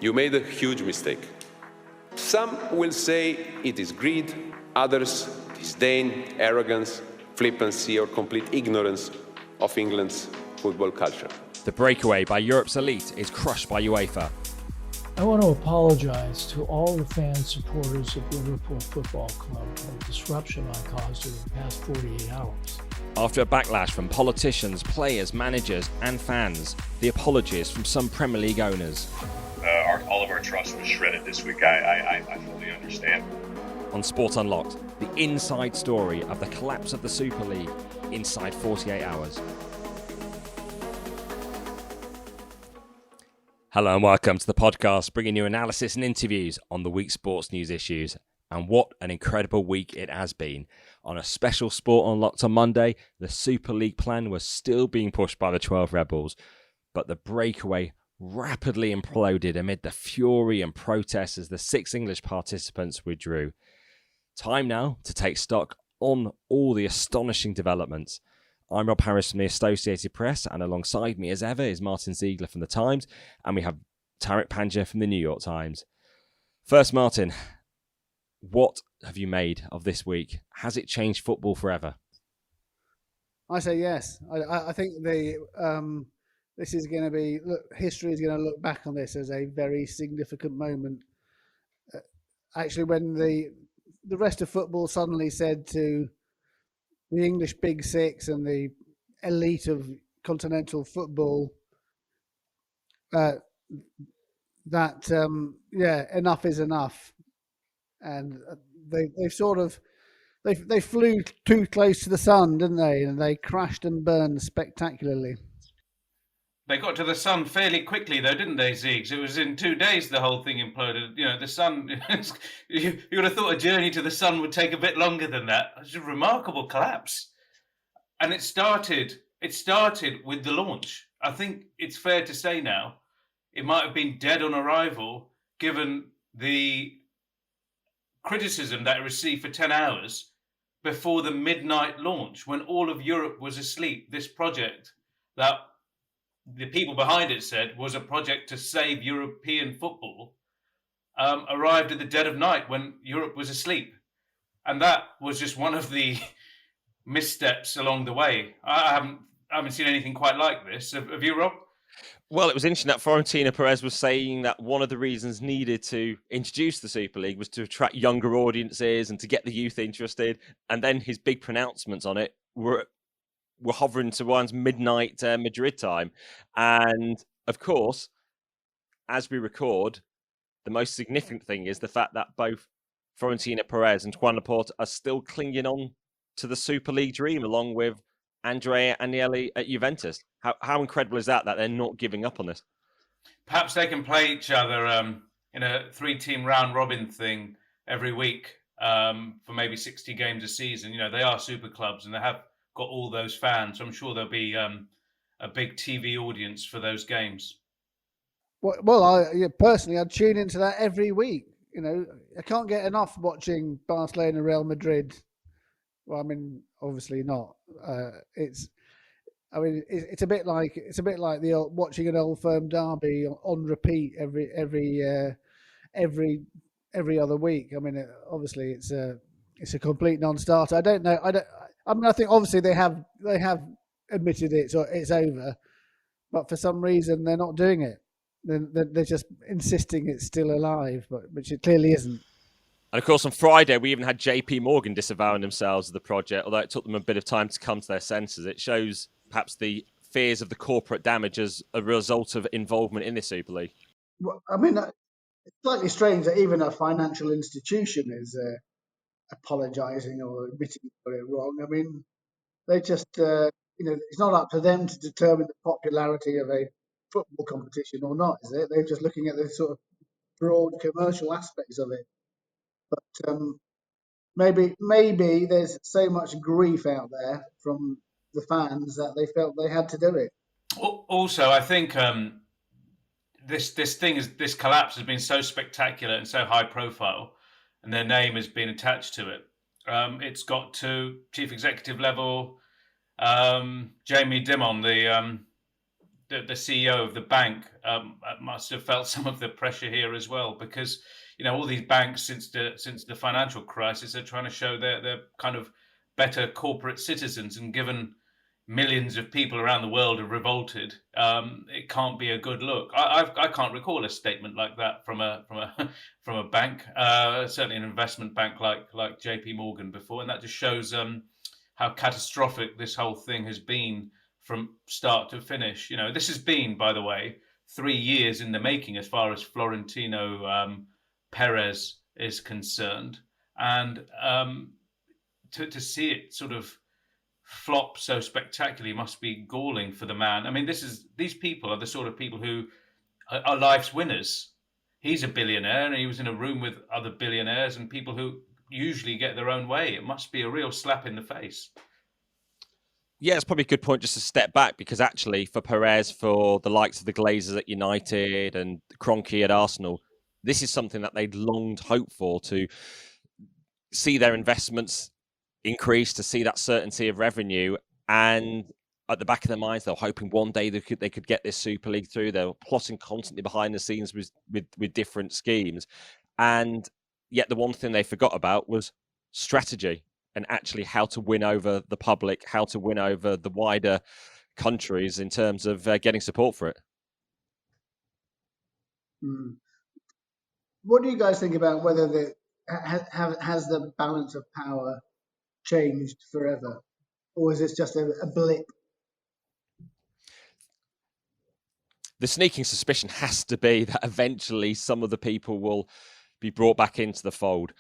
You made a huge mistake. Some will say it is greed, others disdain, arrogance, flippancy, or complete ignorance of England's football culture. The breakaway by Europe's elite is crushed by UEFA. I want to apologize to all the fans, supporters of Liverpool Football Club for the disruption I caused in the past 48 hours. After a backlash from politicians, players, managers and fans, the apologies from some Premier League owners. All of our trust was shredded this week. I fully understand. On Sport Unlocked, the inside story of the collapse of the Super League inside 48 hours. Hello and welcome to the podcast, bringing you analysis and interviews on the week's sports news issues. And what an incredible week it has been. On a special Sport Unlocked on Monday, the Super League plan was still being pushed by the 12 Rebels, but the breakaway rapidly imploded amid the fury and protests as the 6 English participants withdrew. Time now to take stock on all the astonishing developments. I'm Rob Harris from the Associated Press, and alongside me as ever is Martyn Ziegler from the Times, and we have Tariq Panja from the New York Times. First, Martyn, what have you made of this week? Has it changed football forever? I say yes. I think this is going to be, history is going to look back on this as a very significant moment. Actually, when the rest of football suddenly said to the English Big Six and the elite of continental football enough is enough, and they flew too close to the sun, didn't they? And they crashed and burned spectacularly. They got to the sun fairly quickly, though, didn't they, Ziegs? It was in 2 days the whole thing imploded. You know, the sun, you would have thought a journey to the sun would take a bit longer than that. It's a remarkable collapse. And it started with the launch. I think it's fair to say now, it might have been dead on arrival, given the criticism that it received for 10 hours before the midnight launch, when all of Europe was asleep. This project that the people behind it said was a project to save European football, arrived at the dead of night when Europe was asleep. And that was just one of the missteps along the way. I haven't seen anything quite like this. Have you, Rob? Well, it was interesting that Florentino Perez was saying that one of the reasons needed to introduce the Super League was to attract younger audiences and to get the youth interested. And then his big pronouncements on it were hovering towards midnight Madrid time. And of course, as we record, the most significant thing is the fact that both Florentino Perez and Juan Laporta are still clinging on to the Super League dream, along with Andrea Agnelli at Juventus. How incredible is that they're not giving up on this? Perhaps they can play each other in a 3-team round robin thing every week for maybe 60 games a season. You know, they are super clubs and they have got all those fans. So I'm sure there'll be a big TV audience for those games. Well, personally, I'd tune into that every week. You know, I can't get enough watching Barcelona, Real Madrid. Well, I mean, obviously not. It's a bit like the watching an Old Firm derby on repeat every other week. I mean, obviously it's a complete non-starter. I don't know. I think obviously they have admitted it's over, but for some reason they're not doing it. They're just insisting it's still alive, which it clearly isn't. And of course, on Friday, we even had JP Morgan disavowing themselves of the project, although it took them a bit of time to come to their senses. It shows perhaps the fears of the corporate damage as a result of involvement in the Super League. Well, I mean, it's slightly strange that even a financial institution is apologising or admitting they got it wrong. I mean, they just, it's not up to them to determine the popularity of a football competition or not, is it? They're just looking at the sort of broad commercial aspects of it. But maybe there's so much grief out there from the fans that they felt they had to do it. Also, I think this collapse has been so spectacular and so high profile, and their name has been attached to it. It's got to chief executive level. Jamie Dimon, the CEO of the bank must have felt some of the pressure here as well, because all these banks since the financial crisis are trying to show they're kind of better corporate citizens, and given millions of people around the world have revolted, it can't be a good look. I can't recall a statement like that from a from a bank, certainly an investment bank like JP Morgan before, and that just shows how catastrophic this whole thing has been from start to finish. This has been, by the way, 3 years in the making as far as Florentino Perez is concerned, and to see it sort of flop so spectacularly must be galling for the man. I mean, these people are the sort of people who are life's winners. He's a billionaire, and he was in a room with other billionaires and people who usually get their own way. It must be a real slap in the face. Yeah, it's probably a good point just to step back, because actually for Perez, for the likes of the Glazers at United and Kroenke at Arsenal, this is something that they'd longed hoped for, to see their investments increase, to see that certainty of revenue. And at the back of their minds, they were hoping one day they could get this Super League through. They were plotting constantly behind the scenes with different schemes. And yet the one thing they forgot about was strategy, and actually how to win over the public, how to win over the wider countries in terms of getting support for it. What do you guys think about whether has the balance of power changed forever, or is this just a blip? The sneaking suspicion has to be that eventually some of the people will be brought back into the fold.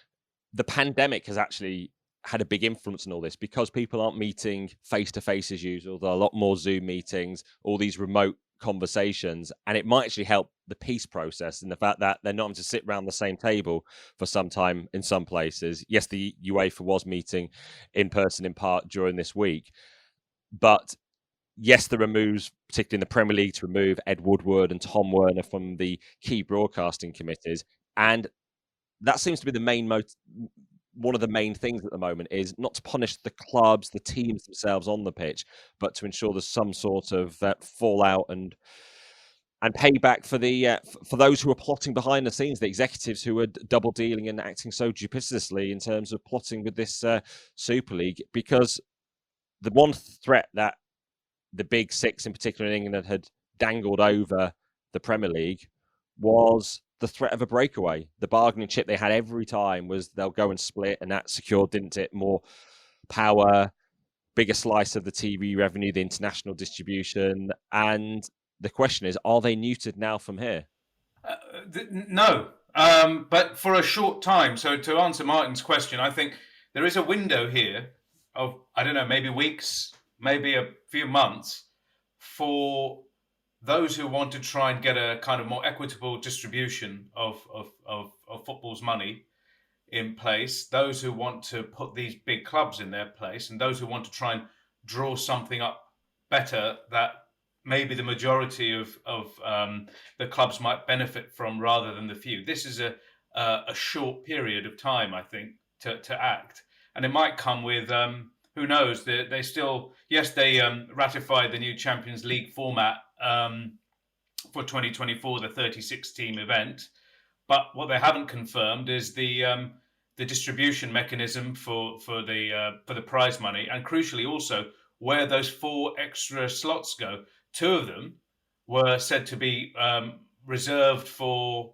The pandemic has actually had a big influence on all this, because people aren't meeting face-to-face as usual. There are a lot more Zoom meetings, all these remote conversations, and it might actually help the peace process in the fact that they're not having to sit around the same table for some time in some places. Yes, the UEFA was meeting in person in part during this week, but yes, there are moves, particularly in the Premier League, to remove Ed Woodward and Tom Werner from the key broadcasting committees, and that seems to be the main one of the main things at the moment, is not to punish the clubs, the teams themselves on the pitch, but to ensure there's some sort of fallout and payback for for those who are plotting behind the scenes, the executives who are double dealing and acting so duplicitously in terms of plotting with this Super League. Because the one threat that the Big Six, in particular in England, had dangled over the Premier League was the threat of a breakaway. The bargaining chip they had every time was they'll go and split, and that secured, didn't it, more power, bigger slice of the TV revenue, the international distribution. And the question is, are they neutered now from here? No, but for a short time. So to answer Martyn's question, I think there is a window here of, I don't know, maybe weeks, maybe a few months, for those who want to try and get a kind of more equitable distribution of football's money in place, those who want to put these big clubs in their place, and those who want to try and draw something up better that maybe the majority of the clubs might benefit from rather than the few. This is a short period of time, I think, to act. And it might come with, who knows, they still, yes, they ratified the new Champions League format for 2024, the 36-team event. But what they haven't confirmed is the distribution mechanism for the prize money, and crucially also where those 4 extra slots go. 2 of them were said to be reserved for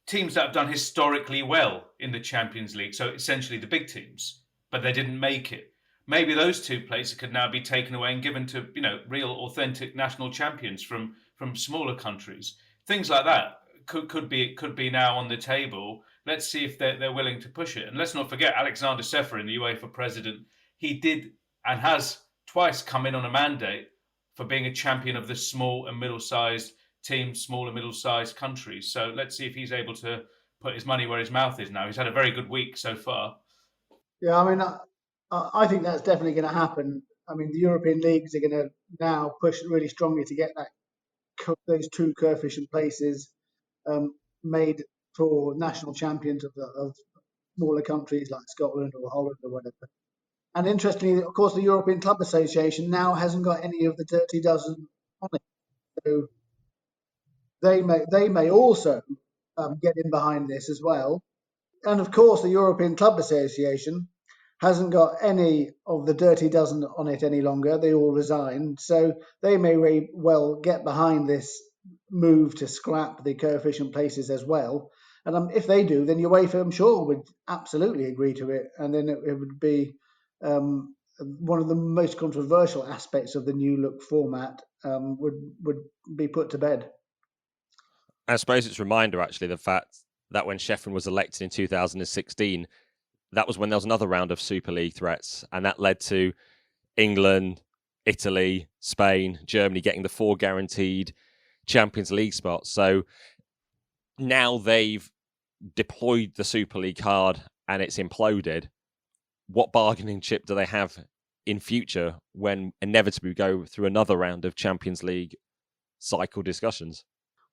teams that have done historically well in the Champions League, so essentially the big teams, but they didn't make it. Maybe those 2 places could now be taken away and given to real authentic national champions from smaller countries. Things like that could be now on the table. Let's see if they're willing to push it. And let's not forget Alexander Ceferin, the UEFA president. He did and has twice come in on a mandate for being a champion of the small and middle-sized teams, small and middle-sized countries. So let's see if he's able to put his money where his mouth is now. He's had a very good week so far. Yeah, I mean, I think that's definitely going to happen. I mean, the European leagues are going to now push really strongly to get those 2 coefficient places made for national champions of smaller countries like Scotland or Holland or whatever. And interestingly, of course, the European Club Association now hasn't got any of the Dirty Dozen on it. they may also get in behind this as well. And of course, the European Club Association hasn't got any of the dirty dozen on it any longer. They all resigned. So they may very well get behind this move to scrap the coefficient places as well. And if they do, then UEFA, I'm sure, would absolutely agree to it. And then it would be one of the most controversial aspects of the new look format would be put to bed. I suppose it's a reminder, actually, the fact that when Sheffield was elected in 2016, that was when there was another round of Super League threats, and that led to England, Italy, Spain, Germany getting the 4 guaranteed Champions League spots. So now they've deployed the Super League card and it's imploded. What bargaining chip do they have in future when inevitably we go through another round of Champions League cycle discussions?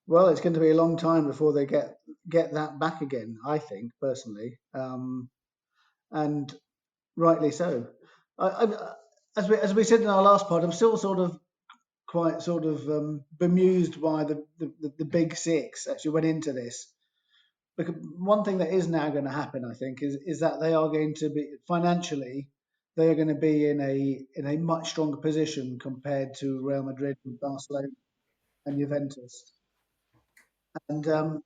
Well, it's going to be a long time before they get that back again, I think, personally, and rightly so. As we said in our last pod, I'm still quite bemused why the big six actually went into this. Because one thing that is now going to happen, I think, is that they are going to be financially, they are going to be in a much stronger position compared to Real Madrid and Barcelona and Juventus. And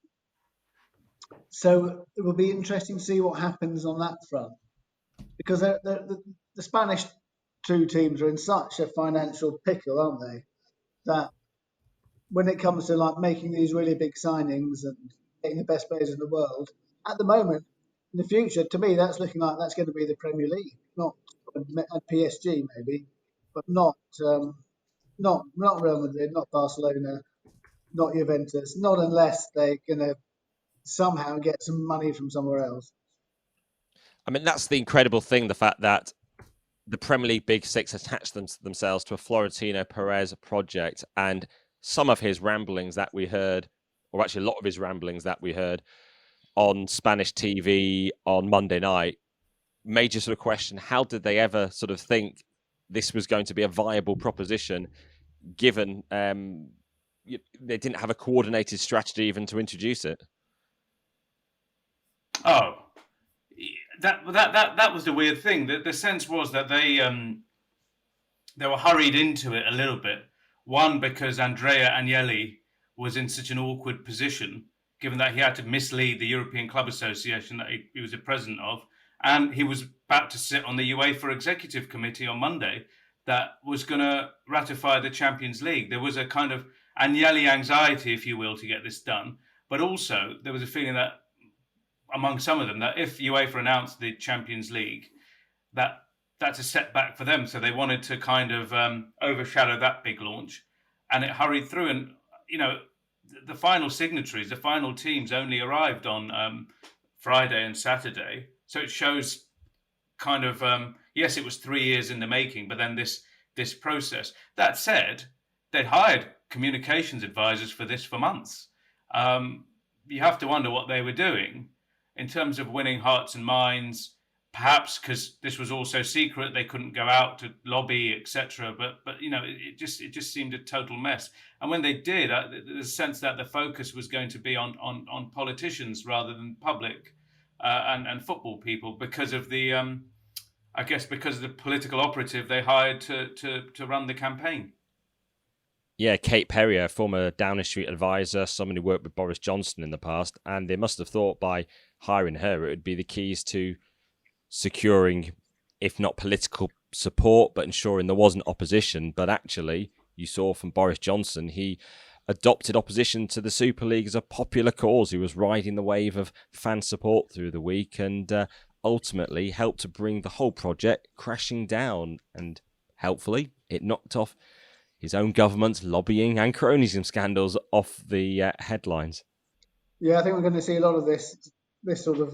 so it will be interesting to see what happens on that front, because the Spanish 2 teams are in such a financial pickle, aren't they? That when it comes to making these really big signings and getting the best players in the world, at the moment, in the future, to me, that's looking like that's going to be the Premier League, not PSG maybe, but not Real Madrid, not Barcelona, not Juventus, not unless they're going to somehow get some money from somewhere else. I mean, that's the incredible thing, the fact that the Premier League Big Six attached themselves to a Florentino Perez project, and some of his ramblings that we heard, or actually a lot of his ramblings that we heard on Spanish TV on Monday night, made you sort of question, how did they ever sort of think this was going to be a viable proposition, given they didn't have a coordinated strategy even to introduce it? Oh, that was the weird thing. The sense was that they were hurried into it a little bit. One, because Andrea Agnelli was in such an awkward position, given that he had to mislead the European Club Association that he was the president of, and he was about to sit on the UEFA Executive Committee on Monday that was going to ratify the Champions League. There was a kind of Agnelli anxiety, if you will, to get this done. But also there was a feeling that among some of them, that if UEFA announced the Champions League, that's a setback for them. So they wanted to kind of overshadow that big launch, and it hurried through. And, the final signatories, the final teams only arrived on Friday and Saturday. So it shows kind of, yes, it was 3 years in the making, but then this process. That said, they'd hired communications advisors for this for months. You have to wonder what they were doing in terms of winning hearts and minds, perhaps because this was also secret, they couldn't go out to lobby, etc. But it just seemed a total mess. And when they did, there's a sense that the focus was going to be on politicians rather than public and football people, because of the because of the political operative they hired to run the campaign. Yeah, Kate Perry, a former Downing Street advisor, someone who worked with Boris Johnson in the past, and they must have thought by hiring her it would be the keys to securing, if not political support, but ensuring there wasn't opposition. But actually, you saw from Boris Johnson, he adopted opposition to the Super League as a popular cause. He was riding the wave of fan support through the week, and ultimately helped to bring the whole project crashing down. And helpfully, it knocked off his own government's lobbying and cronyism scandals off the headlines. Yeah, I think we're going to see a lot of this sort of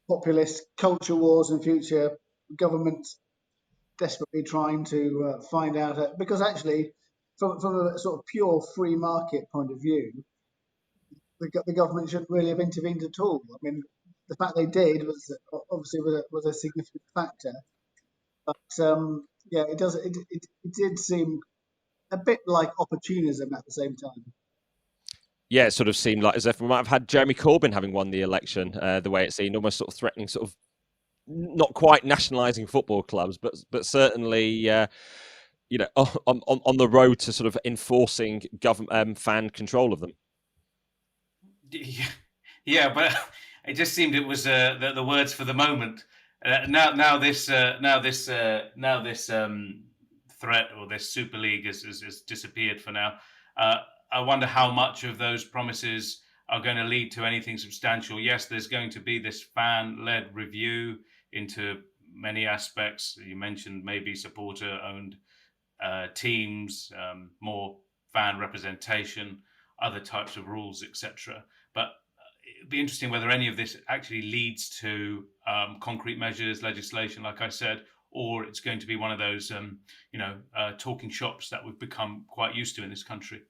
populist culture wars in future. Governments desperately trying to find out, because actually, from a sort of pure free market point of view, the government shouldn't really have intervened at all. I mean, the fact they did was obviously was a significant factor. But it did seem a bit like opportunism at the same time. Yeah, it sort of seemed like as if we might have had Jeremy Corbyn having won the election, the way it seemed, almost sort of threatening, sort of not quite nationalising football clubs, but certainly, on the road to sort of enforcing government fan control of them. Yeah, but it just seemed it was the words for the moment. Now this threat or this Super League has disappeared for now. I wonder how much of those promises are going to lead to anything substantial. Yes, there's going to be this fan-led review into many aspects. You mentioned maybe supporter-owned teams, more fan representation, other types of rules, etc. But it'd be interesting whether any of this actually leads to concrete measures, legislation, like I said, or it's going to be one of those, talking shops that we've become quite used to in this country.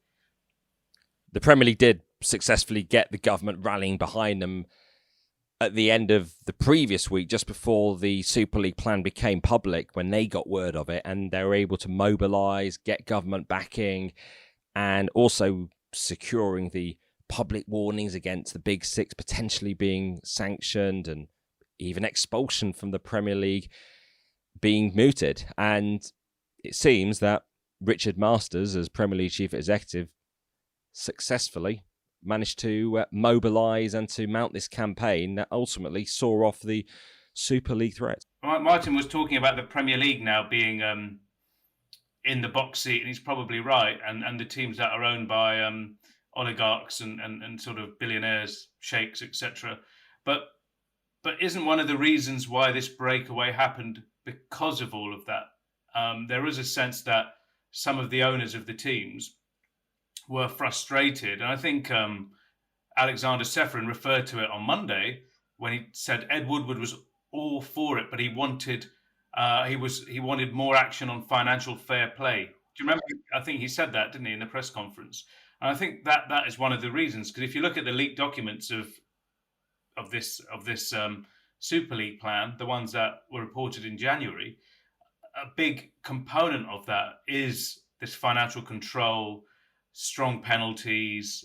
The Premier League did successfully get the government rallying behind them at the end of the previous week, just before the Super League plan became public, when they got word of it, and they were able to mobilise, get government backing, and also securing the public warnings against the Big Six potentially being sanctioned and even expulsion from the Premier League being mooted. And it seems that Richard Masters, as Premier League Chief Executive, successfully managed to mobilise and to mount this campaign that ultimately saw off the Super League threat. Martyn was talking about the Premier League now being in the box seat, and he's probably right, and the teams that are owned by oligarchs and sort of billionaires, sheikhs, etc. But isn't one of the reasons why this breakaway happened because of all of that? There is a sense that some of the owners of the teams were frustrated, and I think Alexander Seferin referred to it on Monday when he said Ed Woodward was all for it, but he wanted more action on financial fair play. Do you remember? I think he said that, didn't he, in the press conference? And I think that is one of the reasons, because if you look at the leaked documents of this Super League plan, the ones that were reported in January, a big component of that is this financial control, strong penalties,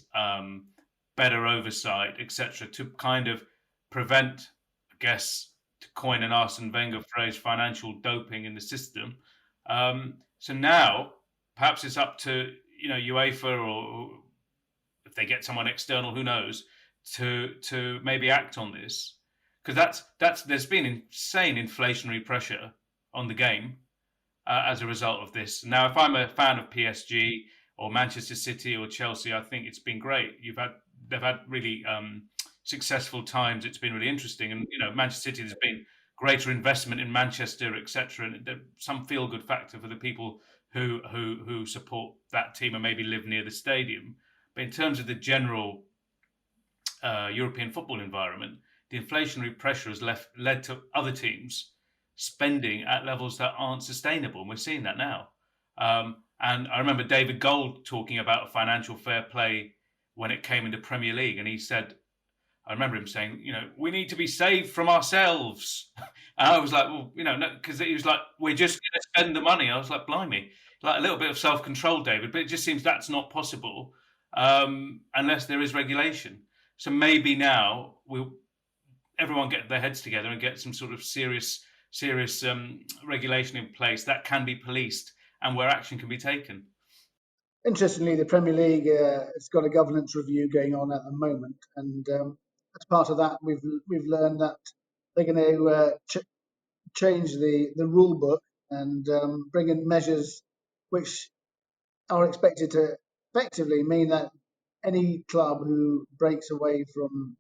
better oversight, etc., to kind of prevent, I guess, to coin an Arsene Wenger phrase, financial doping in the system. So now, perhaps it's up to UEFA, or if they get someone external, who knows, to maybe act on this, because there's been insane inflationary pressure on the game as a result of this. Now, if I'm a fan of PSG or Manchester City or Chelsea, I think it's been great. They've had really successful times. It's been really interesting, and Manchester City, there's been greater investment in Manchester, etc., and some feel-good factor for the people who support that team and maybe live near the stadium. But in terms of the general European football environment, the inflationary pressure has led to other teams spending at levels that aren't sustainable, and we're seeing that now. And I remember David Gold talking about financial fair play when it came into Premier League, and he said, I remember him saying, we need to be saved from ourselves. And I was like, well, no, because he was like, we're just going to spend the money. I was like, blimey, like a little bit of self-control, David, but it just seems that's not possible unless there is regulation. So maybe now everyone get their heads together and get some sort of serious regulation in place that can be policed and where action can be taken. Interestingly, the Premier League has got a governance review going on at the moment, and as part of that, we've learned that they're going to change the rule book and bring in measures which are expected to effectively mean that any club who breaks away from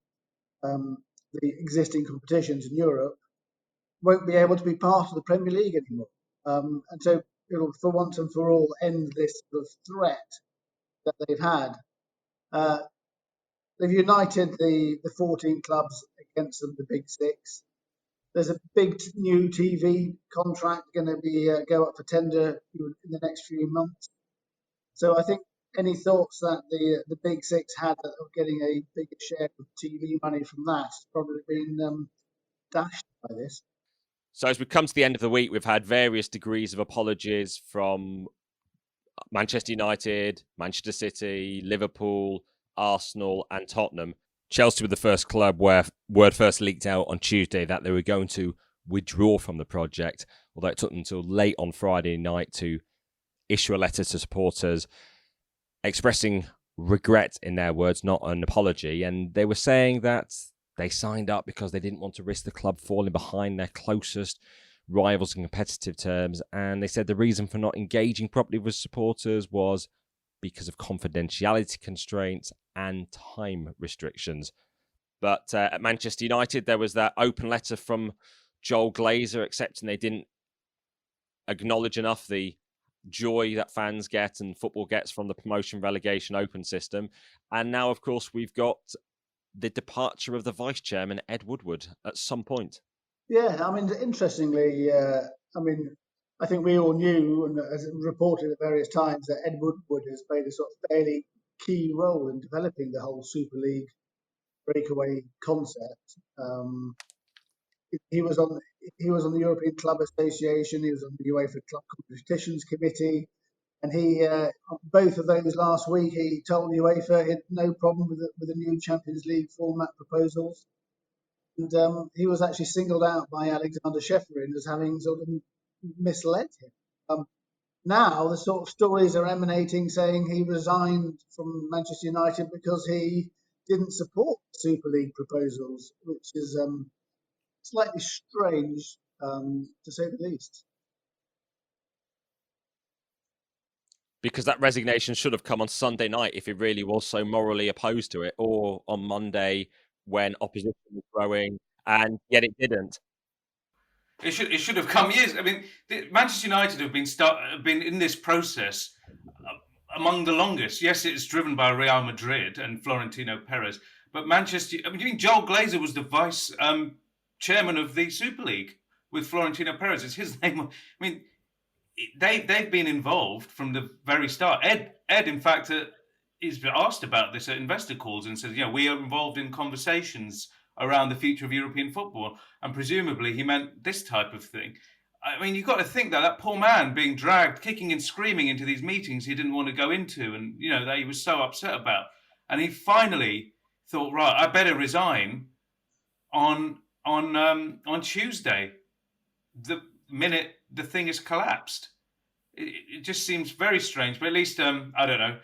the existing competitions in Europe won't be able to be part of the Premier League anymore. And so it'll, for once and for all, end this sort of threat that they've had. They've united the 14 clubs against the Big Six. There's a big new TV contract going to be go up for tender in the next few months. So I think any thoughts that the Big Six had of getting a bigger share of TV money from that has probably been dashed by this. So as we come to the end of the week, we've had various degrees of apologies from Manchester United, Manchester City, Liverpool, Arsenal and Tottenham. Chelsea were the first club where word first leaked out on Tuesday that they were going to withdraw from the project, although it took them until late on Friday night to issue a letter to supporters expressing regret, in their words, not an apology. And they were saying that they signed up because they didn't want to risk the club falling behind their closest rivals in competitive terms. And they said the reason for not engaging properly with supporters was because of confidentiality constraints and time restrictions. But at Manchester United, there was that open letter from Joel Glazer accepting they didn't acknowledge enough the joy that fans get and football gets from the promotion relegation open system. And now, of course, we've got the departure of the vice chairman, Ed Woodward, at some point. Yeah, I mean, interestingly, I think we all knew and as reported at various times that Ed Woodward has played a sort of fairly key role in developing the whole Super League breakaway concept. He was on the European Club Association. He was on the UEFA Club Competitions Committee, and he both of those last week he told the UEFA he had no problem with the new Champions League format proposals. And he was actually singled out by Alexander Sheffield as having sort of misled him. Now the sort of stories are emanating saying he resigned from Manchester United because he didn't support Super League proposals, which is slightly strange, to say the least. Because that resignation should have come on Sunday night if he really was so morally opposed to it, or on Monday when opposition was growing, and yet it didn't. It should have come years. I mean, Manchester United have been in this process among the longest. Yes, it's driven by Real Madrid and Florentino Perez, but Manchester. I mean, do you think Joel Glazer was the vice chairman of the Super League with Florentino Perez? It's his name. I mean, they've been involved from the very start. Ed, in fact, is asked about this at investor calls and says, we are involved in conversations around the future of European football, and presumably he meant this type of thing. I mean, you've got to think that poor man being dragged, kicking and screaming into these meetings he didn't want to go into, and that he was so upset about, and he finally thought, right, I better resign on Tuesday, the minute the thing has collapsed. It just seems very strange, but at least I don't know.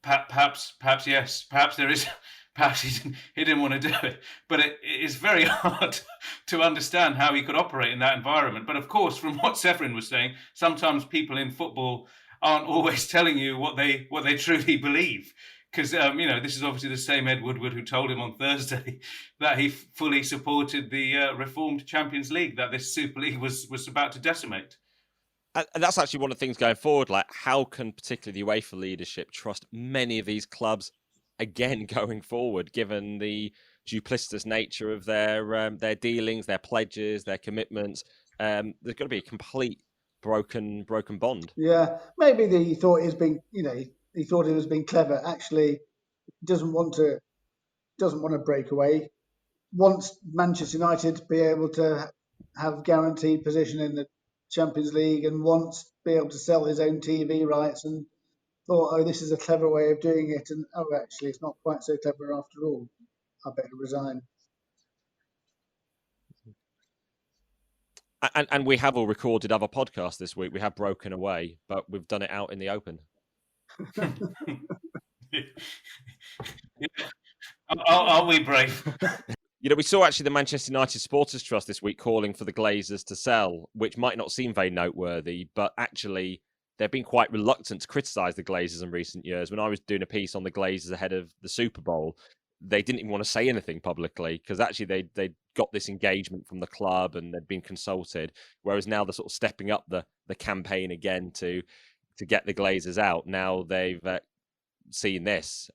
Perhaps yes. Perhaps there is. Perhaps he didn't want to do it, but it is very hard to understand how he could operate in that environment. But of course, from what Severin was saying, sometimes people in football aren't always telling you what they truly believe. Because this is obviously the same Ed Woodward who told him on Thursday that he fully supported the reformed Champions League that this Super League was about to decimate. And that's actually one of the things going forward. Like, how can particularly the UEFA leadership trust many of these clubs again going forward, given the duplicitous nature of their dealings, their pledges, their commitments? There's got to be a complete broken bond. Yeah, maybe he thought he thought he was being clever. Actually, doesn't want to break away. Wants Manchester United to be able to have guaranteed position in the Champions League, and wants to be able to sell his own TV rights, and thought, this is a clever way of doing it, and actually it's not quite so clever after all. I better resign. And we have all recorded other podcasts this week. We have broken away, but we've done it out in the open. Are we brave? We saw actually the Manchester United Supporters Trust this week calling for the Glazers to sell, which might not seem very noteworthy, but actually they've been quite reluctant to criticise the Glazers in recent years. When I was doing a piece on the Glazers ahead of the Super Bowl, they didn't even want to say anything publicly because actually they got this engagement from the club and they'd been consulted. Whereas now they're sort of stepping up the campaign again to get the Glazers out. Now they've seen this.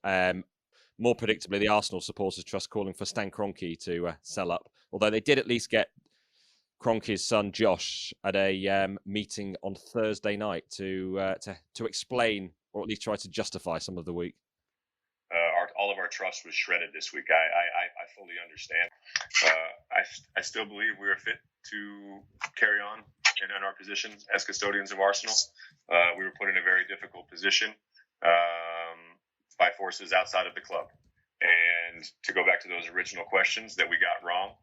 More predictably, the Arsenal Supporters Trust calling for Stan Kroenke to sell up, although they did at least get Kroenke's son Josh at a meeting on Thursday night to explain or at least try to justify some of the week. All of our trust was shredded this week. I fully understand. I still believe we are fit to carry on in our position as custodians of Arsenal. We were put in a very difficult position by forces outside of the club. And to go back to those original questions that we got wrong,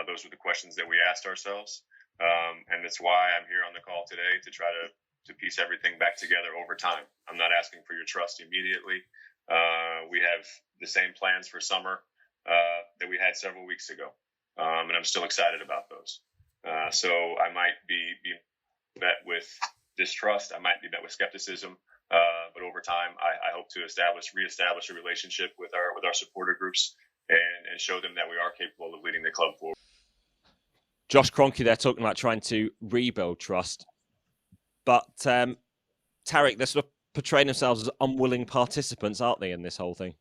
those were the questions that we asked ourselves. And that's why I'm here on the call today to try to piece everything back together over time. I'm not asking for your trust immediately. We have the same plans for summer that we had several weeks ago. And I'm still excited about those. So I might be met with distrust. I might be met with skepticism. But over time, I hope to reestablish a relationship with our supporter groups and show them that we are capable of leading the club forward. Josh Kroenke, they're talking about trying to rebuild trust. But Tariq, they're sort of portraying themselves as unwilling participants, aren't they, in this whole thing?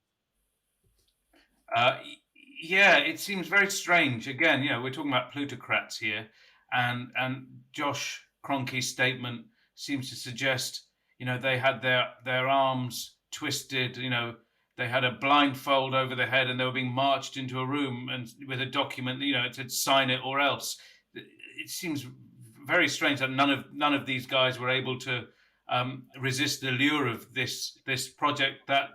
Yeah, it seems very strange. Again, we're talking about plutocrats here, and Josh Kroenke's statement seems to suggest, they had their arms twisted, they had a blindfold over their head and they were being marched into a room and with a document, it said sign it or else. It seems very strange that none of these guys were able to resist the lure of this project that,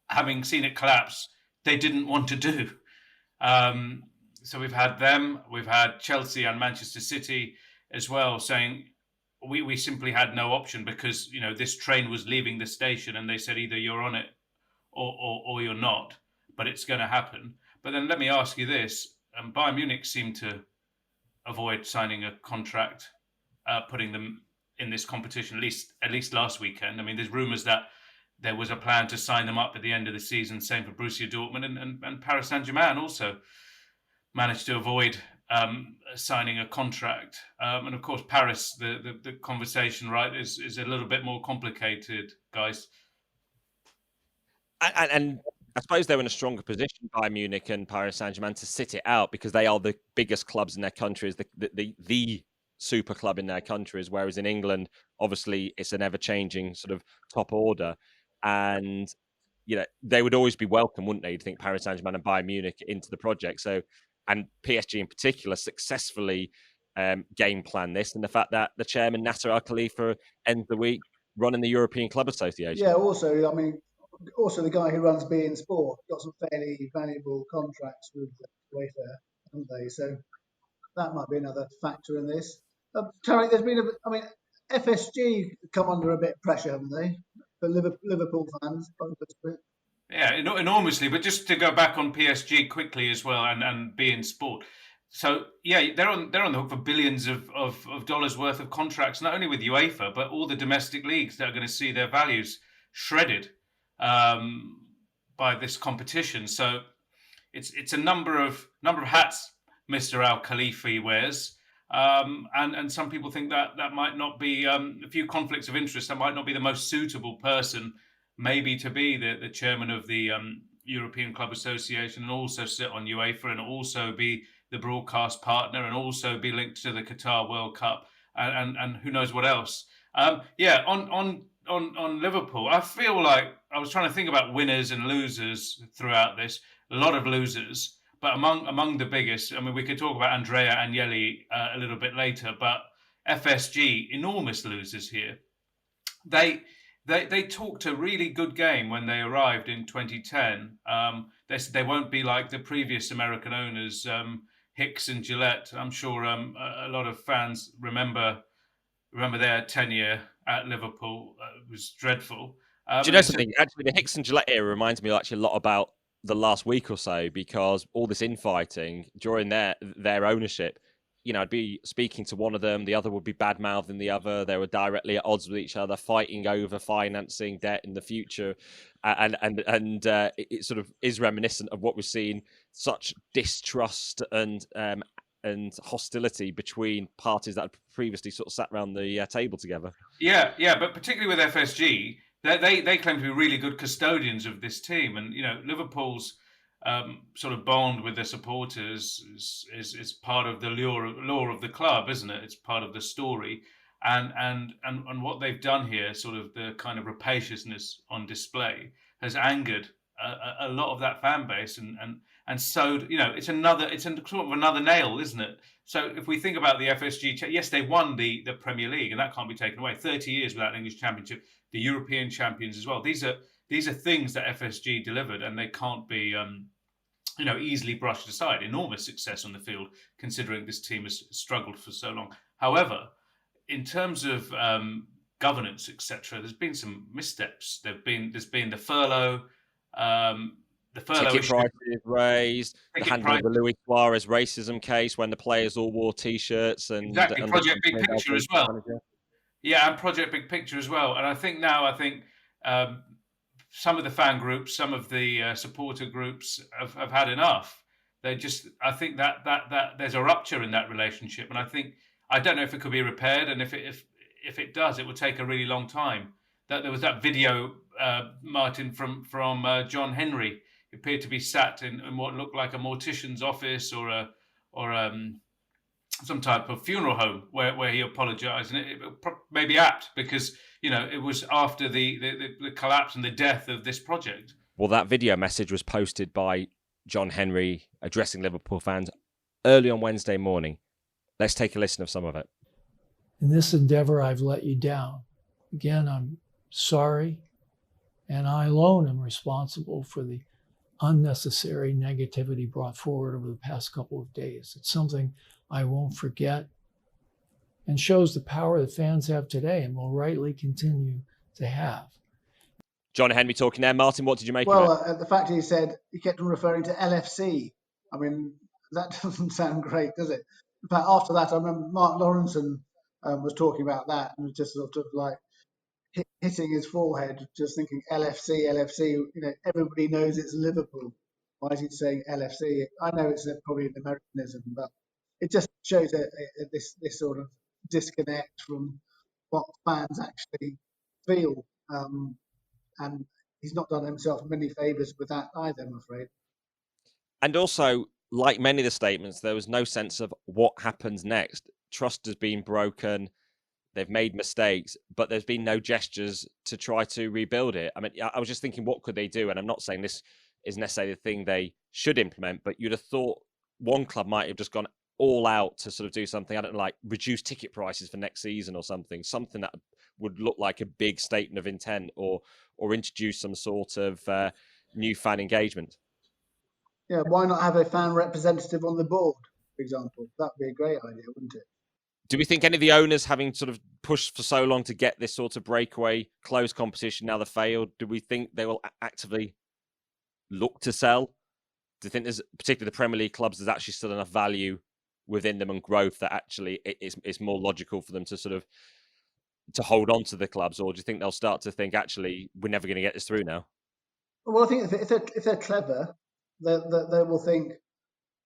having seen it collapse, they didn't want to do. So we've had them, we've had Chelsea and Manchester City as well saying we simply had no option because, this train was leaving the station and they said either you're on it or you're not, but it's going to happen. But then let me ask you this. Bayern Munich seemed to avoid signing a contract, putting them in this competition, at least last weekend. I mean, there's rumours that there was a plan to sign them up at the end of the season, same for Borussia Dortmund, and Paris Saint-Germain also managed to avoid signing a contract. And of course, Paris, the conversation, right, is a little bit more complicated, guys. And I suppose they're in a stronger position, Bayern Munich and Paris Saint-Germain, to sit it out because they are the biggest clubs in their countries, the super club in their countries, whereas in England, obviously, it's an ever-changing sort of top order. And, they would always be welcome, wouldn't they? You'd think Paris Saint-Germain and Bayern Munich into the project. So, and PSG in particular successfully game plan this, and the fact that the chairman, Nasser Al-Khalifa, ends the week running the European Club Association. Yeah, also the guy who runs beIN Sport got some fairly valuable contracts with UEFA, haven't they? So that might be another factor in this. Tariq, there's been FSG come under a bit of pressure, haven't they? For Liverpool fans, by the looks of it. Yeah, enormously. But just to go back on PSG quickly as well, and beIN Sport. So yeah, they're on the hook for billions of dollars worth of contracts, not only with UEFA but all the domestic leagues that are going to see their values shredded by this competition. So it's a number of hats Mr. Al Khalifi wears, and some people think that might not be a few conflicts of interest. That might not be the most suitable person, maybe, to be the chairman of the European Club Association, and also sit on UEFA, and also be the broadcast partner, and also be linked to the Qatar World Cup, and who knows what else. On Liverpool, I feel like I was trying to think about winners and losers throughout this. A lot of losers, but among the biggest, I mean, we could talk about Andrea Agnelli a little bit later, but FSG, enormous losers here. They talked a really good game when they arrived in 2010. They said they won't be like the previous American owners, Hicks and Gillette. I'm sure a lot of fans remember their tenure at Liverpool. It was dreadful. Do you know something? Actually, the Hicks and Gillette era reminds me actually a lot about the last week or so, because all this infighting during their ownership, I'd be speaking to one of them, the other would be bad-mouthing the other. They were directly at odds with each other, fighting over financing debt in the future, and it sort of is reminiscent of what we've seen, such distrust and hostility between parties that had previously sort of sat around the table together. Yeah, but particularly with FSG, they claim to be really good custodians of this team, and Liverpool's sort of bond with their supporters is part of the lure of the club, isn't it? It's part of the story, and what they've done here, sort of the kind of rapaciousness on display, has angered a lot of that fan base and sowed. It's sort of another nail, isn't it? So if we think about the FSG, yes, they won the Premier League, and that can't be taken away. 30 years without an English Championship, the European champions as well. These are things that FSG delivered, and they can't be easily brushed aside. Enormous success on the field, considering this team has struggled for so long. However, in terms of governance, etc., there's been some missteps. There's been the furlough. The furlough ticket issue, prices raised, the handling of the Luis Suarez racism case when the players all wore T-shirts and exactly, Project Big Picture as well. Manager. Yeah, and Project Big Picture as well. And I think some of the fan groups, some of the supporter groups have had enough. I think that there's a rupture in that relationship, and I don't know if it could be repaired, and if it does, it would take a really long time. That there was that video, Martyn, from John Henry. He appeared to be sat in what looked like a mortician's office or some type of funeral home where he apologised, and it may be apt because it was after the collapse and the death of this project. Well, that video message was posted by John Henry addressing Liverpool fans early on Wednesday morning. Let's take a listen of some of it. In this endeavor, I've let you down. Again, I'm sorry, and I alone am responsible for the unnecessary negativity brought forward over the past couple of days. It's something I won't forget and shows the power that fans have today and will rightly continue to have. John Henry talking there. Martyn, what did you make of it? The fact he said he kept on referring to LFC, I mean, that doesn't sound great, does it? In fact, after that, I remember Mark Lawrenson was talking about that and was just sort of like hitting his forehead, just thinking LFC. Everybody knows it's Liverpool. Why is he saying LFC? I know it's probably an Americanism, but it just shows this sort of disconnect from what fans actually feel. And he's not done himself many favours with that either, I'm afraid. And also, like many of the statements, there was no sense of what happens next. Trust has been broken. They've made mistakes, but there's been no gestures to try to rebuild it. I mean, I was just thinking, what could they do? And I'm not saying this is necessarily the thing they should implement, but you'd have thought one club might have just gone all out to sort of do something, I don't know, like reduce ticket prices for next season or something that would look like a big statement of intent, or introduce some sort of new fan engagement. Yeah, why not have a fan representative on the board, for example? That'd be a great idea, wouldn't it? Do we think any of the owners, having sort of pushed for so long to get this sort of breakaway closed competition, now they've failed, do we think they will actively look to sell? Do you think there's, particularly the Premier League clubs, there's actually still enough value within them and growth that actually it's more logical for them to sort of to hold on to the clubs? Or do you think they'll start to think, actually, we're never going to get this through now? Well, I think if they're clever, they will think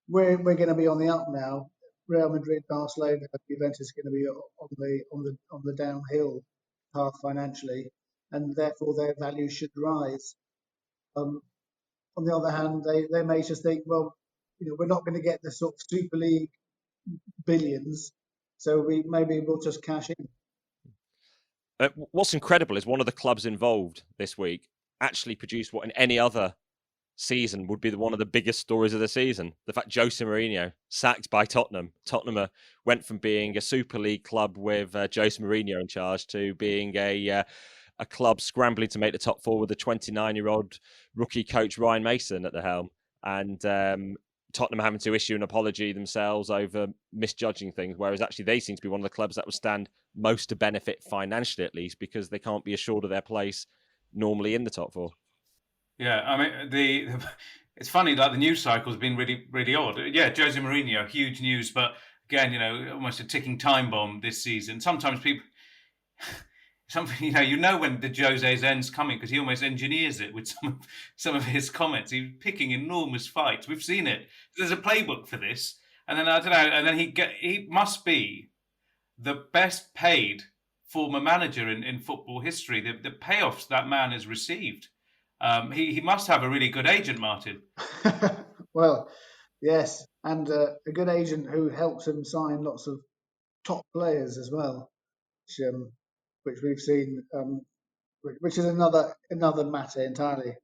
we're going to be on the up now. Real Madrid, Barcelona, Juventus are going to be on the downhill path financially, and therefore their value should rise. On the other hand, they may just think, well, we're not going to get the sort of Super League billions, so we'll just cash in. What's incredible is one of the clubs involved this week actually produced what in any other season would be one of the biggest stories of the season. The fact Jose Mourinho sacked by Tottenham. Tottenham went from being a Super League club with Jose Mourinho in charge to being a club scrambling to make the top four with a 29-year-old rookie coach Ryan Mason at the helm, and Tottenham having to issue an apology themselves over misjudging things, whereas actually they seem to be one of the clubs that would stand most to benefit financially, at least, because they can't be assured of their place normally in the top four. Yeah, I mean, it's funny, like the news cycle has been really, really odd. Yeah, Jose Mourinho, huge news, but again, almost a ticking time bomb this season. Sometimes people, when the Jose's end's coming, because he almost engineers it with some of his comments. He's picking enormous fights. We've seen it. There's a playbook for this, and then I don't know. And then he must be the best paid former manager in football history. The payoffs that man has received. He must have a really good agent, Martyn. Well, yes, and a good agent who helps him sign lots of top players as well, which we've seen, which is another matter entirely.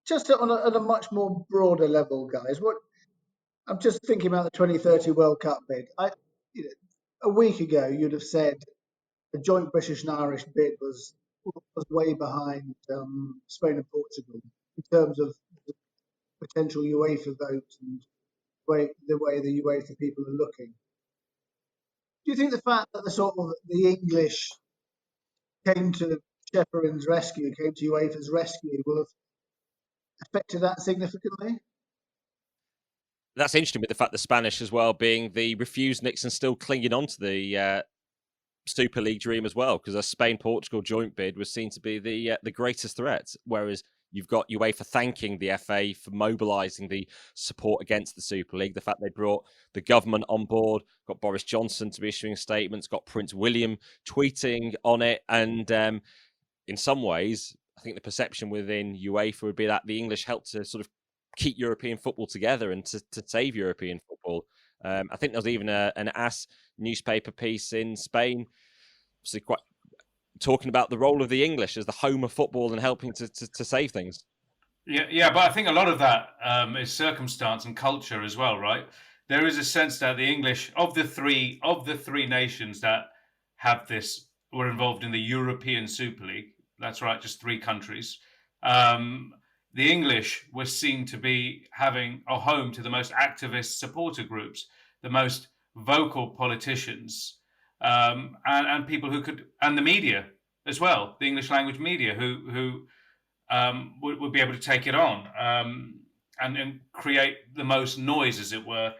Just on a much more broader level, guys. I'm just thinking about the 2030 World Cup bid. A week ago, you'd have said the joint British and Irish bid was way behind Spain and Portugal in terms of the potential UEFA vote and the way the UEFA people are looking. Do you think the fact that the English came to Shefferin's rescue, came to UEFA's rescue, will have affected that significantly? That's interesting with the fact the Spanish as well being the refused Nixon still clinging on to the Super League dream as well, because a Spain-Portugal joint bid was seen to be the greatest threat, whereas you've got UEFA thanking the FA for mobilising the support against the Super League. The fact they brought the government on board, got Boris Johnson to be issuing statements, got Prince William tweeting on it, and in some ways, I think the perception within UEFA would be that the English helped to sort of keep European football together and to save European football. I think there was even an AS newspaper piece in Spain, obviously quite talking about the role of the English as the home of football and helping to save things. Yeah, but I think a lot of that is circumstance and culture as well, right? There is a sense that the English of the three nations that have this were involved in the European Super League. That's right, just 3 countries. The English were seen to be having a home to the most activist supporter groups, the most vocal politicians, and people who could, and the media as well, the English language media, who would be able to take it on and create the most noise, as it were.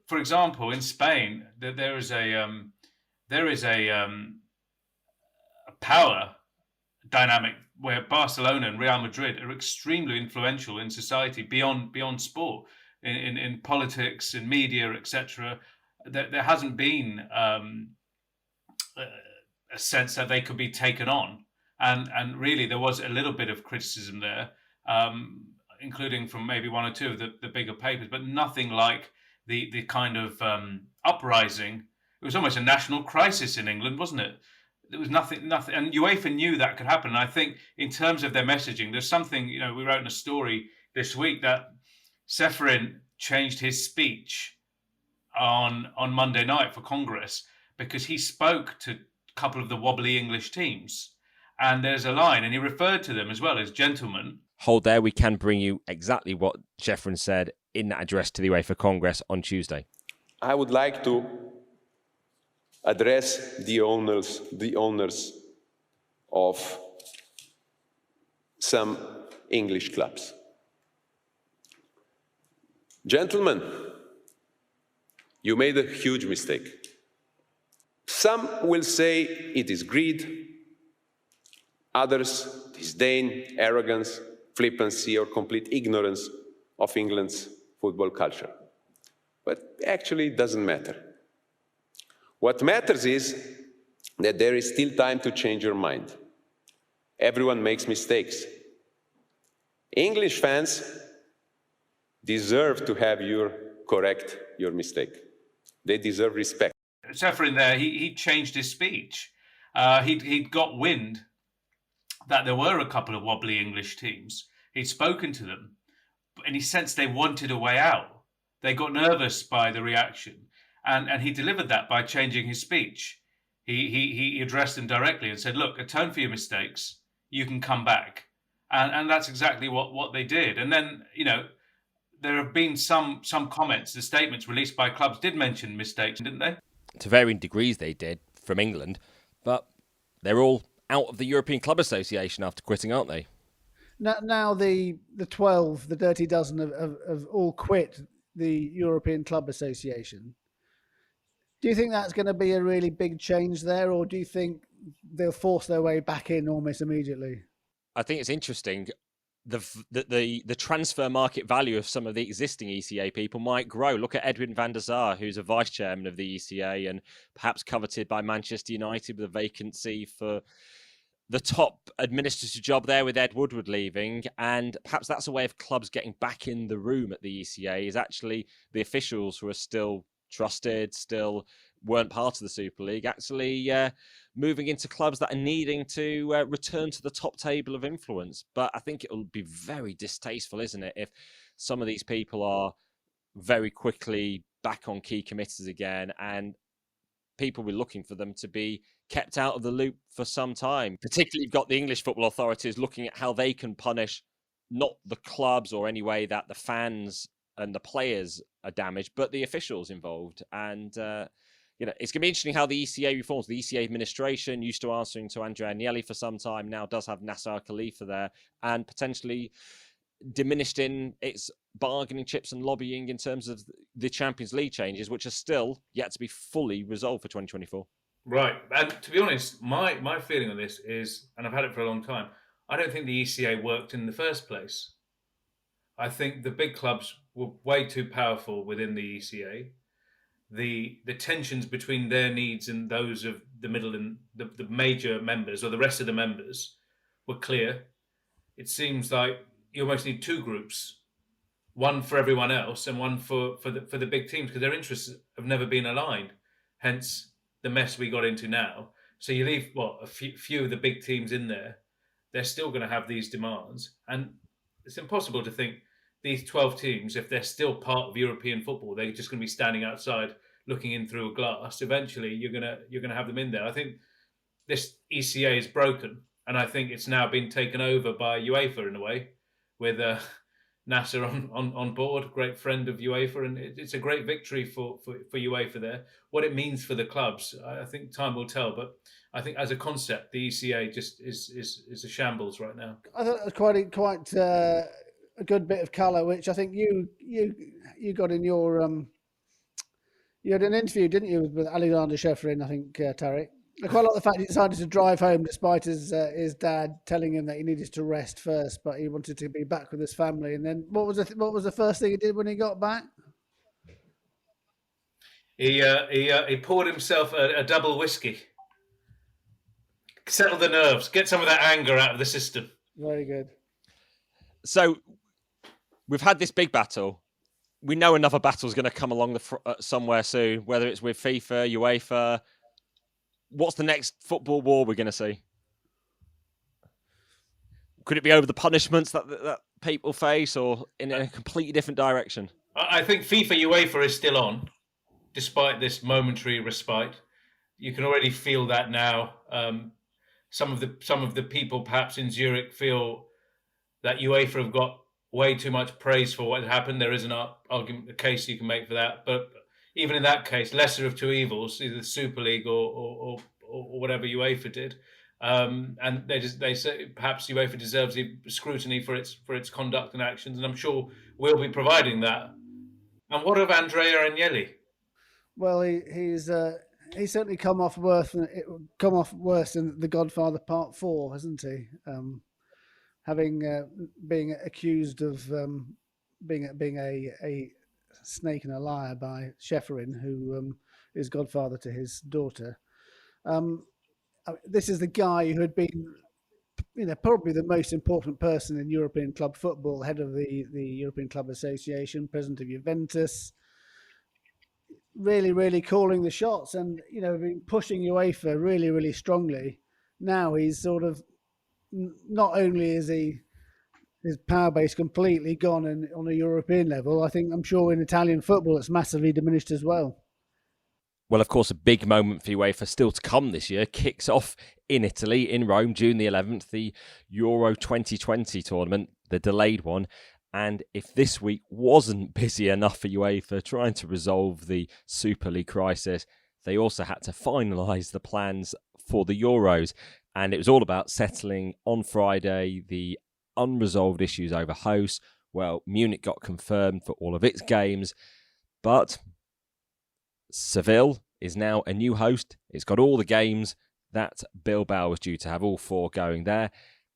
For example, in Spain, there is a power dynamic where Barcelona and Real Madrid are extremely influential in society beyond sport, in politics, in media, etc. There hasn't been a sense that they could be taken on, and really there was a little bit of criticism there, including from maybe one or two of the bigger papers, but nothing like the kind of uprising. It was almost a national crisis in England, wasn't it? There was nothing, and UEFA knew that could happen. And I think in terms of their messaging, there's something, we wrote in a story this week that Ceferin changed his speech on Monday night for Congress because he spoke to a couple of the wobbly English teams. And there's a line, and he referred to them as well as gentlemen. Hold there, we can bring you exactly what Ceferin said in that address to the UEFA Congress on Tuesday. I would like to address the owners of some English clubs. Gentlemen, you made a huge mistake. Some will say it is greed, others disdain, arrogance, flippancy, or complete ignorance of England's football culture. But actually, it doesn't matter. What matters is that there is still time to change your mind. Everyone makes mistakes. English fans deserve to have you correct your mistake. They deserve respect. Ceferin there, he changed his speech. He'd got wind that there were a couple of wobbly English teams. He'd spoken to them, and he sensed they wanted a way out. They got nervous by the reaction. And he delivered that by changing his speech. He addressed them directly and said, look, atone for your mistakes. You can come back. And that's exactly what they did. And then, there have been some comments, the statements released by clubs did mention mistakes, didn't they? To varying degrees they did from England, but they're all out of the European Club Association after quitting, aren't they? Now the 12, the dirty dozen have all quit the European Club Association. Do you think that's going to be a really big change there, or do you think they'll force their way back in almost immediately? I think it's interesting. The transfer market value of some of the existing ECA people might grow. Look at Edwin van der Sar, who's a vice chairman of the ECA and perhaps coveted by Manchester United with a vacancy for the top administrative job there with Ed Woodward leaving. And perhaps that's a way of clubs getting back in the room at the ECA, is actually the officials who are still trusted, still weren't part of the Super League actually moving into clubs that are needing to return to the top table of influence. But I think it will be very distasteful, isn't it, if some of these people are very quickly back on key committees again, and people will be looking for them to be kept out of the loop for some time. Particularly, you've got the English football authorities looking at how they can punish not the clubs or any way that the fans and the players are damaged, but the officials involved. And it's going to be interesting how the ECA reforms. The ECA administration, used to answering to Andrea Agnelli for some time, now does have Nasser Khalifa there, and potentially diminished in its bargaining chips and lobbying in terms of the Champions League changes, which are still yet to be fully resolved for 2024. Right. And to be honest, my feeling on this is, and I've had it for a long time, I don't think the ECA worked in the first place. I think the big clubs were way too powerful within the ECA. The tensions between their needs and those of the middle and the major members or the rest of the members were clear. It seems like you almost need two groups, one for everyone else and one for the big teams, because their interests have never been aligned. Hence the mess we got into now. So you leave a few of the big teams in there. They're still going to have these demands, and it's impossible to think these 12 teams, if they're still part of European football, they're just going to be standing outside looking in through a glass. Eventually, you're going to have them in there. I think this ECA is broken, and I think it's now been taken over by UEFA in a way, with Nasser on board, great friend of UEFA, and it's a great victory for UEFA there. What it means for the clubs, I think time will tell. But I think as a concept, the ECA just is a shambles right now. I thought it was quite a good bit of colour, which I think you got in your you had an interview, didn't you, with Alexander Sheffield, I think, Tariq. I quite like the fact he decided to drive home despite his dad telling him that he needed to rest first, but he wanted to be back with his family. And then what was the first thing he did when he got back? He poured himself a double whiskey, settle the nerves, get some of that anger out of the system. Very good. So we've had this big battle. We know another battle is going to come along somewhere soon, whether it's with FIFA, UEFA. What's the next football war we're going to see? Could it be over the punishments that people face, or in a completely different direction? I think FIFA UEFA is still on, despite this momentary respite. You can already feel that now. Some of the people perhaps in Zurich feel that UEFA have got way too much praise for what happened. There is an argument, a case you can make for that, but even in that case, lesser of two evils, either the Super League or whatever UEFA did, and they say perhaps UEFA deserves the scrutiny for its conduct and actions, and I'm sure we'll be providing that. And what of Andrea Agnelli? Well, he's certainly come off worse than The Godfather Part 4, hasn't he? Being accused of being a snake and a liar by Sheffield, who is godfather to his daughter. This is the guy who had been, probably the most important person in European club football, head of the European Club Association, president of Juventus, really, really calling the shots, and been pushing UEFA really, really strongly. Now he's sort of, not only is his power base completely gone on a European level, I'm sure in Italian football it's massively diminished as well. Well, of course, a big moment for UEFA still to come this year kicks off in Italy, in Rome, June the 11th, the Euro 2020 tournament, the delayed one. And if this week wasn't busy enough for UEFA trying to resolve the Super League crisis, they also had to finalise the plans for the Euros. And it was all about settling on Friday the unresolved issues over hosts. Well, Munich got confirmed for all of its games, but Seville is now a new host. It's got all the games that Bilbao was due to have, all four going there.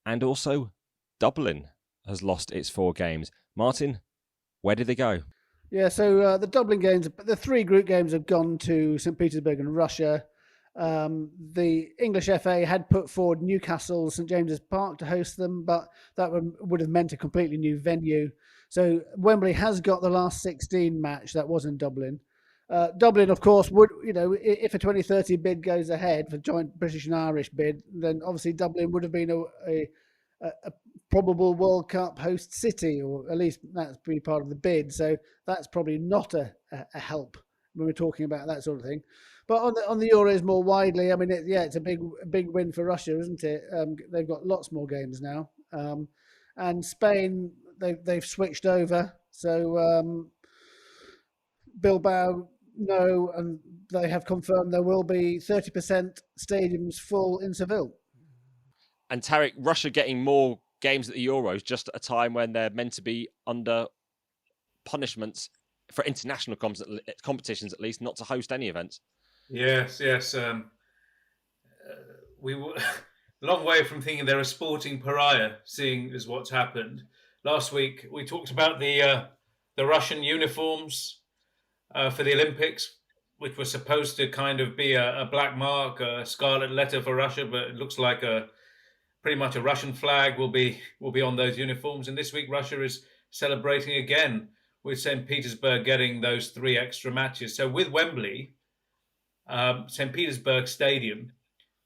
And also Dublin has lost its 4 games. Martyn, where did they go? Yeah, so the Dublin games, the 3 group games have gone to St. Petersburg and Russia. The English FA had put forward Newcastle, St. James's Park to host them, but that would have meant a completely new venue. So Wembley has got the last 16 match that was in Dublin. Dublin, of course, would, if a 2030 bid goes ahead for joint British and Irish bid, then obviously Dublin would have been a probable World Cup host city, or at least that's be part of the bid. So that's probably not a help when we're talking about that sort of thing. But on the Euros more widely, I mean, it's a big win for Russia, isn't it? They've got lots more games now, and Spain they've switched over. So Bilbao. No, and they have confirmed there will be 30% stadiums full in Seville. And Tariq, Russia getting more games at the Euros just at a time when they're meant to be under punishments for international competitions, at least, not to host any events. Yes. We were a long way from thinking they're a sporting pariah, seeing as what's happened. Last week, we talked about the Russian uniforms for the Olympics, which was supposed to kind of be a black mark, a scarlet letter for Russia, but it looks like pretty much a Russian flag will be on those uniforms. And this week, Russia is celebrating again with St. Petersburg getting those 3 extra matches. So with Wembley, St. Petersburg Stadium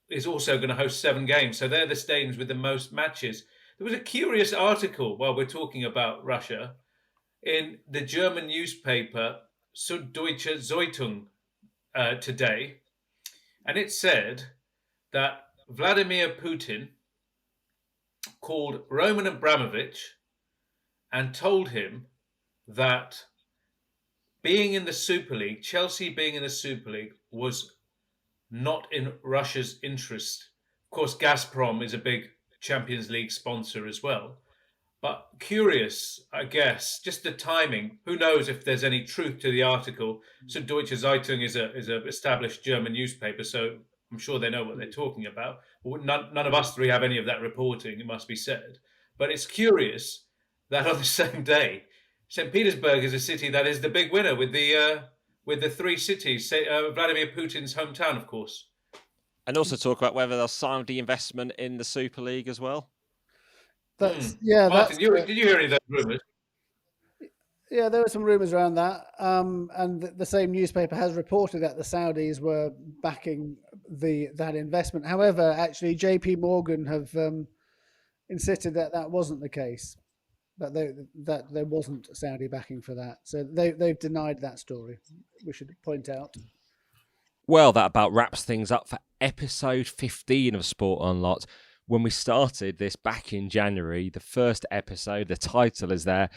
is also going to host 7 games. So they're the stadiums with the most matches. There was a curious article while we're talking about Russia in the German newspaper Süddeutsche Zeitung today, and it said that Vladimir Putin called Roman Abramovich and told him that being in the Super League, Chelsea being in the Super League, was not in Russia's interest. Of course, Gazprom is a big Champions League sponsor as well. But curious, I guess, just the timing. Who knows if there's any truth to the article? So Süddeutsche Zeitung is a established German newspaper, so I'm sure they know what they're talking about. None of us 3 have any of that reporting, it must be said. But it's curious that on the same day, St. Petersburg is a city that is the big winner with the 3 cities. Vladimir Putin's hometown, of course. And also talk about whether they'll sign the investment in the Super League as well. Martyn, did you hear any of those rumours? Yeah, there were some rumours around that, and the same newspaper has reported that the Saudis were backing that investment. However, actually, J.P. Morgan have insisted that wasn't the case, that there wasn't Saudi backing for that. So they've denied that story. We should point out. Well, that about wraps things up for episode 15 of Sport Unlocked. When we started this back in January, the first episode, the title is there,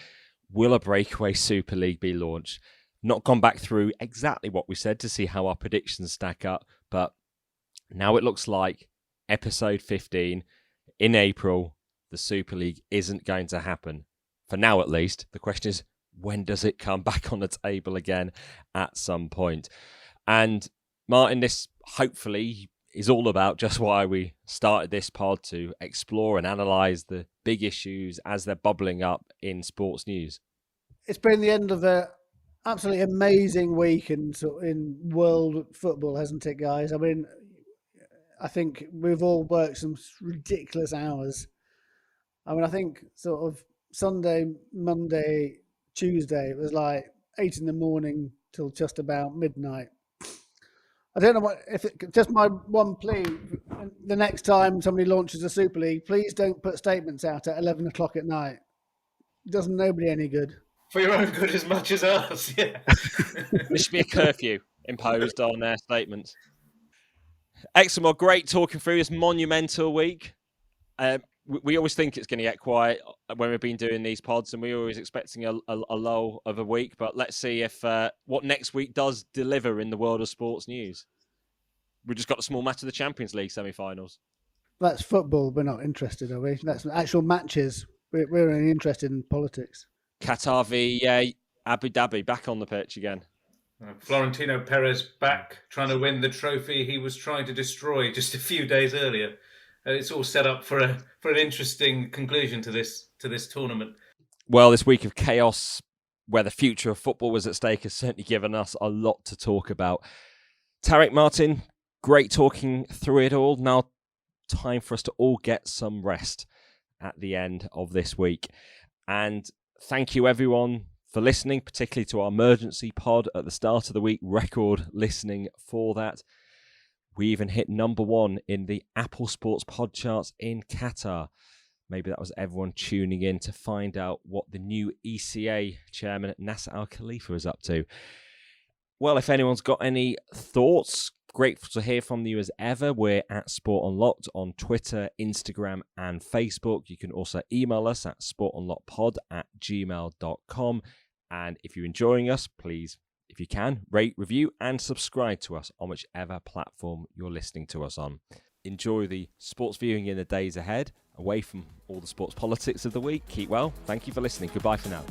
Will a Breakaway Super League be launched? Not gone back through exactly what we said to see how our predictions stack up, but now it looks like episode 15 in April, the Super League isn't going to happen. For now, at least. The question is, when does it come back on the table again at some point? And Martyn, this hopefully is all about just why we started this pod, to explore and analyse the big issues as they're bubbling up in sports news. It's been the end of an absolutely amazing week in world football, hasn't it, guys? I mean, I think we've all worked some ridiculous hours. I mean, I think sort of Sunday, Monday, Tuesday, it was like 8 a.m. till just about midnight. I don't know just my one plea, the next time somebody launches a Super League, please don't put statements out at 11 o'clock at night. It does nobody any good. For your own good as much as ours, yeah. There should be a curfew imposed on their statements. Excellent. Well, great talking through this monumental week. We always think it's going to get quiet when we've been doing these pods, and we're always expecting a lull of a week. But let's see if what next week does deliver in the world of sports news. We've just got a small match of the Champions League semi-finals. That's football. We're not interested, are we? That's actual matches. We're only interested in politics. Qatar v Abu Dhabi, back on the pitch again. Florentino Perez back, trying to win the trophy he was trying to destroy just a few days earlier. It's all set up for an interesting conclusion to this tournament. Well, this week of chaos, where the future of football was at stake, has certainly given us a lot to talk about. Tariq, Martyn, great talking through it all. Now, time for us to all get some rest at the end of this week. And thank you, everyone, for listening, particularly to our emergency pod at the start of the week. Record listening for that. We even hit number 1 in the Apple Sports pod charts in Qatar. Maybe that was everyone tuning in to find out what the new ECA chairman, Nasser Al-Khalifa, is up to. Well, if anyone's got any thoughts, grateful to hear from you as ever. We're at Sport Unlocked on Twitter, Instagram and Facebook. You can also email us at sportunlockedpod@gmail.com. And if you're enjoying us, please, if you can, rate, review and subscribe to us on whichever platform you're listening to us on. Enjoy the sports viewing in the days ahead, away from all the sports politics of the week. Keep well. Thank you for listening. Goodbye for now.